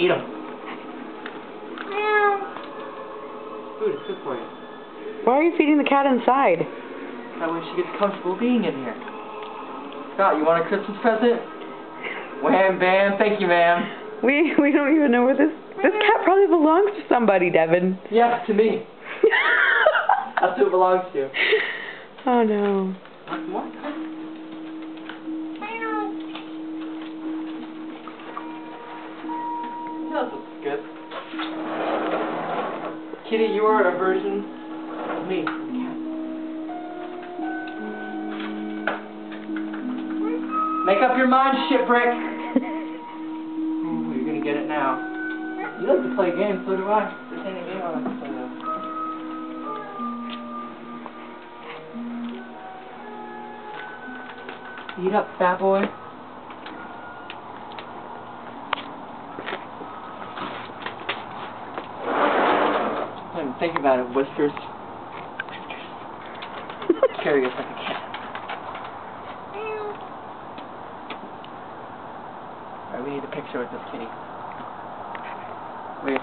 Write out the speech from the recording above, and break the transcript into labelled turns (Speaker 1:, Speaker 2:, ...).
Speaker 1: Eat them. Food is good for you.
Speaker 2: Why are you feeding the cat inside?
Speaker 1: That way she gets comfortable being in here. Scott, you want a Christmas present? Wham, bam, thank you, ma'am.
Speaker 2: We don't even know where this cat probably belongs to somebody, Devin.
Speaker 1: Yeah, to me. That's who it belongs to.
Speaker 2: Oh no.
Speaker 1: Want more? That looks good. Kitty, you are a version of me. Make up your mind, shipwreck. Ooh, you're gonna get it now. You like to play games, so do I. This ain't a game I like to play though. Eat up, fat boy. Think about it, whiskers. Carry us like a cat. Alright, we need a picture with this kitty. Wait,